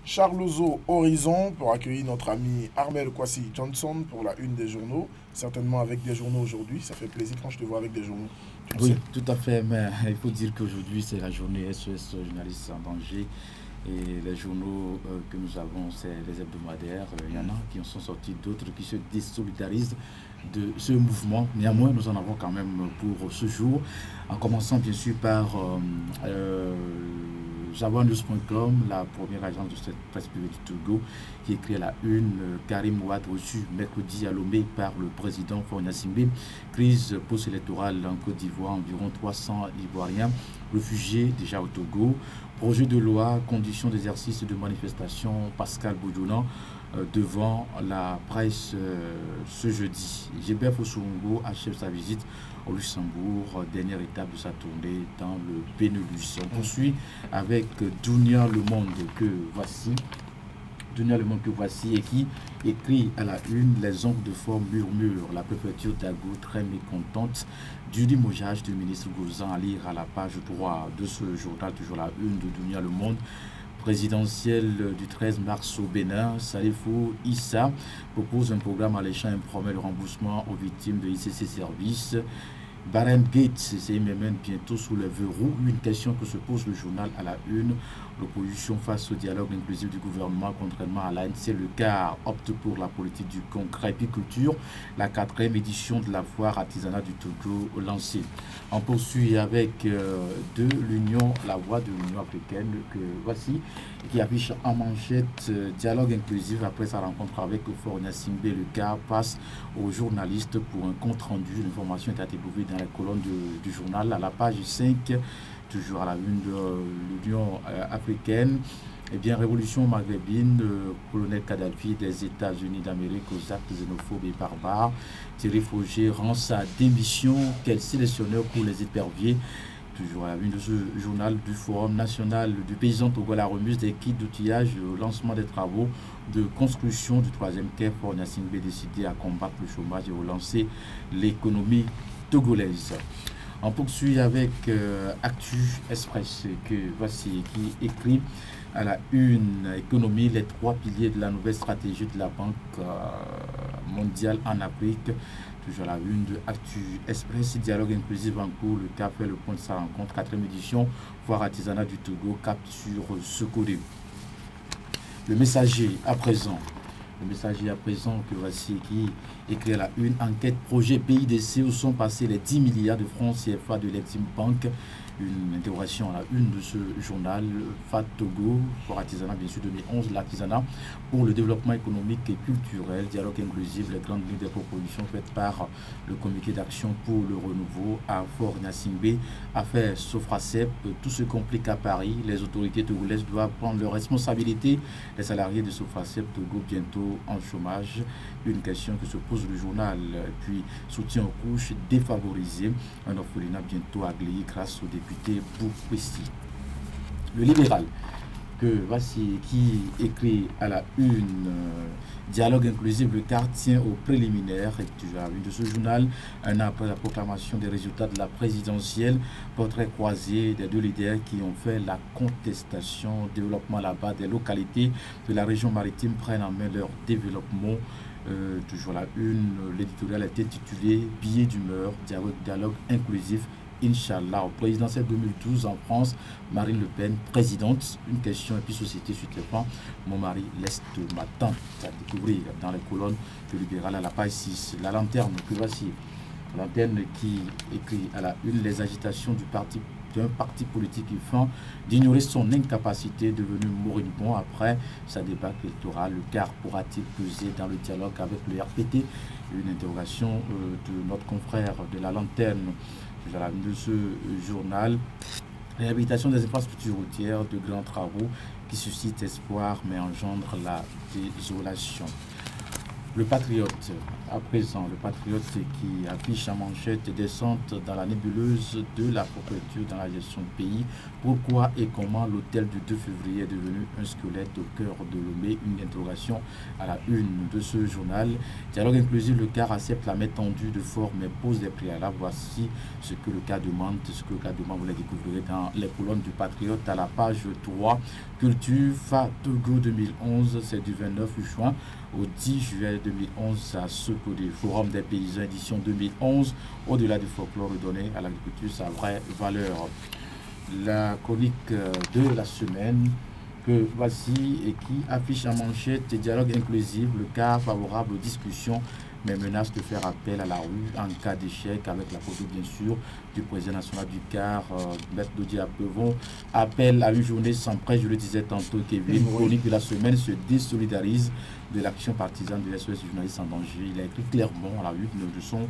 Charlozo Horizon pour accueillir notre ami Armel Kwasi Johnson pour la une des journaux. Certainement avec des journaux aujourd'hui. Ça fait plaisir quand je te vois avec des journaux. Tu le Oui, sais. tout à fait, mais il faut dire qu'aujourd'hui, c'est la journée SOS journalistes en danger. Et les journaux que nous avons, c'est les hebdomadaires. Il y en a qui en sont sortis, d'autres qui se désolidarisent de ce mouvement. Néanmoins, nous en avons quand même pour ce jour. En commençant bien sûr par javanews.com, la première agence de cette presse privée du Togo, qui écrit à la une Karim Ouad reçu mercredi à Lomé par le président Faure Gnassingbé. Crise post-électorale en Côte d'Ivoire, environ 300 Ivoiriens réfugiés déjà au Togo. Projet de loi, conditions d'exercice de manifestation, Pascal Boudounan devant la presse ce jeudi. Gilbert Fossongo achève sa visite au Luxembourg, dernière étape de sa tournée dans le Benelux. On poursuit avec Dunia Le Monde que voici. Dunia Le Monde que voici et qui écrit à la une: les oncles de forme murmurent. La préfecture d'Ago très mécontente du limogeage du ministre Gozan, à lire à la page 3 de ce journal, toujours la une de Dunia Le Monde. Présidentielle du 13 mars au Bénin, Salifou Issa propose un programme alléchant et promet le remboursement aux victimes de ICC Service. Barren Gates, c'est MMN bientôt sous les verrous. Une question que se pose le journal à la une. L'opposition face au dialogue inclusif du gouvernement, contrairement à l'ANC, le CAR opte pour la politique du concret apiculture. La 4e édition de la foire artisanat du Togo lancée. On poursuit avec de l'Union, la voix de l'Union africaine que voici, qui affiche en manchette dialogue inclusif après sa rencontre avec Faure Gnassingbé. Le CAR passe aux journalistes pour un compte rendu. L'information est attribuée dans la colonne du journal à la page 5, toujours à la une de l'Union africaine. Eh bien, révolution maghrébine, le colonel Kadhafi des États-Unis d'Amérique aux actes xénophobes et barbares. Thierry Fauger rend sa démission. Quel sélectionneur pour les éperviers. Toujours à la une de ce journal du Forum national du paysan Togo, la remise des kits d'outillage, le lancement des travaux de construction du 3e quai. Faure Gnassingbé décidé à combattre le chômage et relancer l'économie togolaise. On poursuit avec Actu Express que voici, qui écrit à la une économie, les 3 piliers de la nouvelle stratégie de la Banque mondiale en Afrique. Toujours à la une de Actu Express, dialogue inclusif en cours, le CAP fait le point de sa rencontre, 4e édition, foire artisanat du Togo, capture ce côté. Le messager à présent. Le messager à présent que voici, qui écrit à la une: enquête projet PIDC, où sont passés les 10 milliards de francs CFA de l'Exim Bank. Une interrogation à la une de ce journal. FAT Togo, pour artisanat bien sûr 2011, l'artisanat pour le développement économique et culturel, dialogue inclusif, les grandes lignes des propositions faites par le comité d'action pour le renouveau à Faure Gnassingbé. Affaire Sofracep, tout se complique à Paris, les autorités togolaises doivent prendre leurs responsabilités. Les salariés de Sofracep Togo bientôt en chômage, une question que se pose le journal. Puis soutien aux couches défavorisées, un orphelinat bientôt agréé grâce au député Boukwissi. Le libéral que voici, qui écrit à la une dialogue inclusif, le CAR tient aux préliminaires. Et toujours à la une de ce journal, un an après la proclamation des résultats de la présidentielle, portrait croisé des 2 leaders qui ont fait la contestation. Développement là-bas, des localités de la région maritime prennent en main leur développement. Toujours la une, l'éditorial était titulé Billets d'humeur, dialogue inclusif, Inch'Allah. Au présidentiel 2012 en France, Marine Le Pen, présidente. Une question et puis société sur téléphone. Mon mari laisse m'attendre. À découvrir dans les colonnes du libéral à la page 6. La lanterne que voici. La lanterne qui écrit à la une: les agitations d'un parti politique qui font d'ignorer son incapacité, devenu moribond après sa débâcle électorale. Le CAR pourra-t-il peser dans le dialogue avec le RPT? Une interrogation de notre confrère de la lanterne à la une de ce journal. Réhabilitation des infrastructures routières, de grands travaux qui suscitent espoir mais engendrent la désolation. Le Patriote, à présent, le Patriote qui affiche en manchette descente dans la nébuleuse de la propriété dans la gestion du pays. Pourquoi et comment l'hôtel du 2 février est devenu un squelette au cœur de Lomé? Une interrogation à la une de ce journal. Dialogue inclusif, le CAR accepte la main tendue de forme mais pose des préalables. Voici ce que le CAR demande. Ce que le CAR demande, vous le découvrirez dans les colonnes du Patriote à la page 3. Culture Fatogo 2011, c'est du 29 juin au 10 juillet 2011 à Sokode. Forum des paysans édition 2011. Au-delà du folklore, redonner à l'agriculture sa vraie valeur. La chronique de la semaine que voici et qui affiche en manchette dialogue inclusif, le CAR favorable aux discussions mais menace de faire appel à la rue en cas d'échec, avec la photo bien sûr du président national du CAR, Maître Dodi Apevon. Appel à une journée sans presse, je le disais tantôt, Kevin. Chronique de la semaine se désolidarise de l'action partisane de SOS journaliste en danger. Il a écrit clairement à la une de son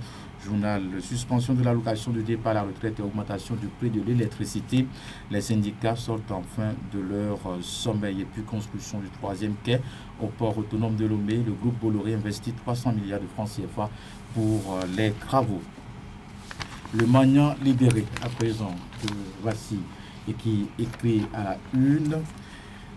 journal: suspension de l'allocation de départ à la retraite et augmentation du prix de l'électricité. Les syndicats sortent enfin de leur sommeil. Et puis construction du 3e quai au port autonome de Lomé. Le groupe Bolloré investit 300 milliards de francs CFA pour les travaux. Le Magnan libéré à présent, voici, et qui écrit à la une.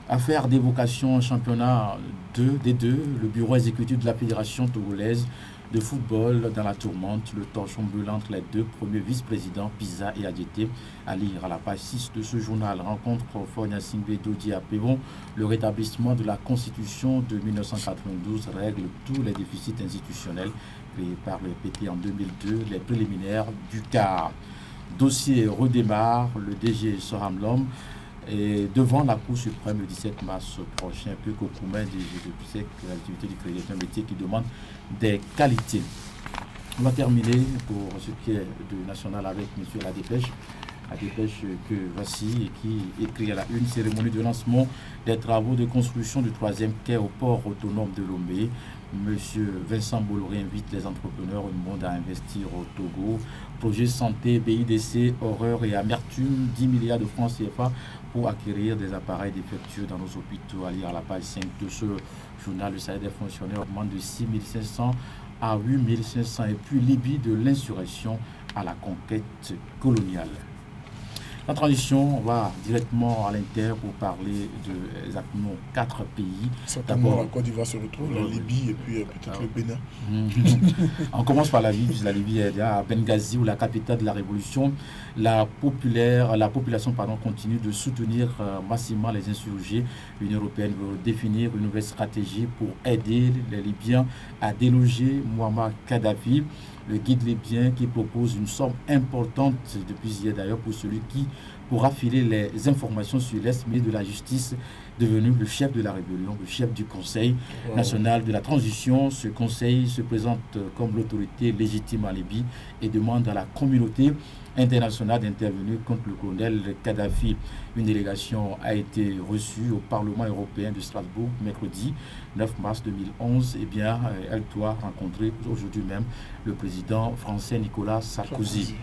Affaire d'évocation championnat D2, le bureau exécutif de la Fédération togolaise de football dans la tourmente, le torchon brûlant entre les deux premiers vice-présidents, Pisa et Adjete, à lire à la page 6 de ce journal. Rencontre Faure-Gnassingbé Dodi Apevon, le rétablissement de la Constitution de 1992 règle tous les déficits institutionnels créés par le PT en 2002, les préliminaires du CAR. Dossier redémarre, le DG Soham Lom et devant la Cour suprême le 17 mars prochain, plus qu'au commun de l'activité du crédit est un métier qui demande des qualités. On va terminer pour ce qui est de national avec M. La dépêche que voici et qui écrit à la une: cérémonie de lancement des travaux de construction du 3e quai au port autonome de Lomé. Monsieur Vincent Bolloré invite les entrepreneurs du monde à investir au Togo. Projet santé, BIDC, horreur et amertume, 10 milliards de francs CFA pour acquérir des appareils défectueux dans nos hôpitaux. À lire à la page 5 de ce journal, le salaire des fonctionnaires augmente de 6 500 à 8 500. Et puis Libye, de l'insurrection à la conquête coloniale. En transition, on va directement à l'Inter pour parler de exactement 4 pays. Certainement, la Côte d'Ivoire se retrouve, la Libye et puis peut-être le Bénin. On commence par la Libye, puisque la Libye est à Benghazi, où la capitale de la révolution. La population continue de soutenir massivement les insurgés. L'Union européenne veut définir une nouvelle stratégie pour aider les Libyens à déloger Muammar Kadhafi. Le guide libyen qui propose une somme importante depuis hier d'ailleurs pour celui qui pourra filer les informations sur l'Est, mais de la justice, devenu le chef de la rébellion, le chef du Conseil national de la transition. Ce conseil se présente comme l'autorité légitime en Libye et demande à la communauté internationale d'intervenir contre le colonel Kadhafi. Une délégation a été reçue au Parlement européen de Strasbourg mercredi 9 mars 2011. Eh bien, elle doit rencontrer aujourd'hui même le président français Nicolas Sarkozy.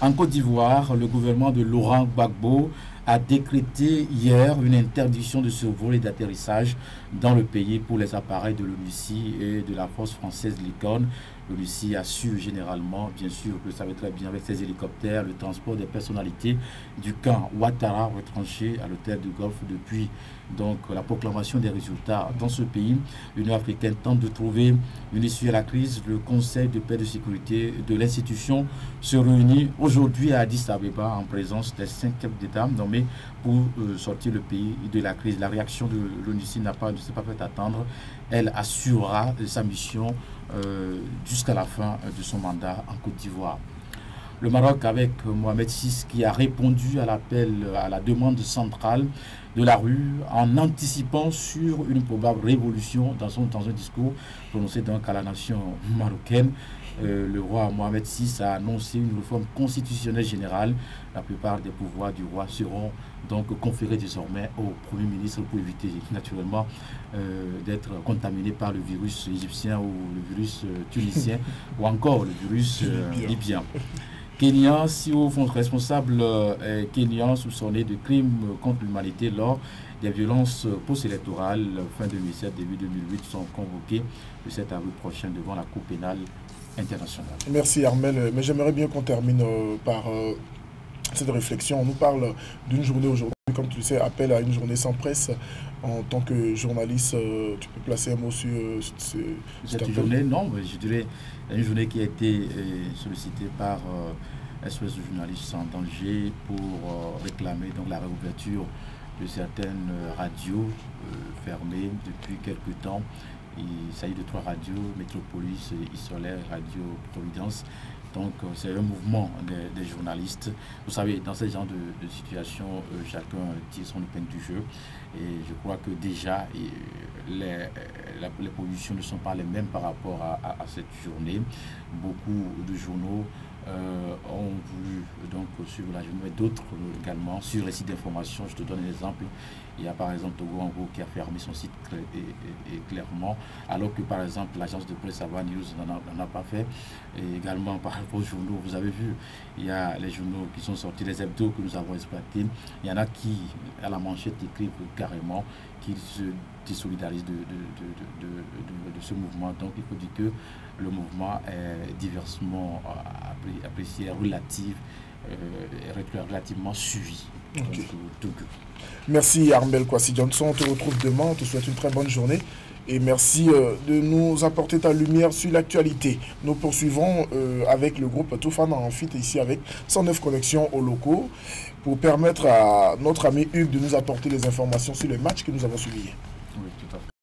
En Côte d'Ivoire, le gouvernement de Laurent Gbagbo a décrété hier une interdiction de survol et d'atterrissage dans le pays pour les appareils de l'ONUCI et de la force française Licorne. L'ONUCI assure généralement, bien sûr, vous le savez très bien, avec ses hélicoptères, le transport des personnalités du camp Ouattara retranché à l'hôtel du Golfe depuis donc la proclamation des résultats dans ce pays. L'Union africaine tente de trouver une issue à la crise. Le Conseil de paix et de sécurité de l'institution se réunit aujourd'hui à Addis Abeba en présence des 5 chefs d'État nommés pour sortir le pays de la crise. La réaction de l'ONUCI ne s'est pas fait attendre. Elle assurera sa mission jusqu'à la fin de son mandat en Côte d'Ivoire. Le Maroc avec Mohamed VI qui a répondu à l'appel, à la demande centrale de la rue en anticipant sur une probable révolution dans un discours prononcé donc à la nation marocaine. Le roi Mohamed VI a annoncé une réforme constitutionnelle générale. La plupart des pouvoirs du roi seront donc conférés désormais au Premier ministre pour éviter naturellement d'être contaminé par le virus égyptien ou le virus tunisien ou encore le virus libyen. Kenyan, CEO responsable kenyan soupçonné de crimes contre l'humanité lors des violences post-électorales fin 2007, début 2008 sont convoqués le 7 avril prochain devant la Cour pénale internationale. Merci Armel, mais j'aimerais bien qu'on termine par cette réflexion. On nous parle d'une journée aujourd'hui, comme tu le sais, appel à une journée sans presse. En tant que journaliste, tu peux placer un mot sur cette journée? Non, mais je dirais une journée qui a été sollicitée par SOS journalistes sans danger pour réclamer donc la réouverture de certaines radios fermées depuis quelques temps. Il s'agit de 3 radios, Métropolis, Isolaire, Radio Providence. Donc c'est un mouvement des journalistes. Vous savez, dans ce genre de situation, chacun tire son épingle du jeu. Et je crois que déjà, les positions ne sont pas les mêmes par rapport à cette journée. Beaucoup de journaux ont voulu donc suivre la journée, mais d'autres également sur les sites d'information. Je te donne un exemple. Il y a par exemple Togo Ango qui a fermé son site clairement, alors que par exemple l'agence de presse Ava News n'en a pas fait. Et également par rapport aux journaux, vous avez vu, il y a les journaux qui sont sortis, les hebdos que nous avons exploités. Il y en a qui, à la manchette, écrivent carrément qu'ils se désolidarisent de ce mouvement. Donc il faut dire que le mouvement est diversement apprécié, relativement suivi. Okay. Donc, merci Armel Kwasi Johnson, on te retrouve demain, on te souhaite une très bonne journée et merci de nous apporter ta lumière sur l'actualité. Nous poursuivons avec le groupe Toufana en fit ici avec 109 connexions aux locaux pour permettre à notre ami Hugues de nous apporter les informations sur les matchs que nous avons suivis. Oui, tout à fait.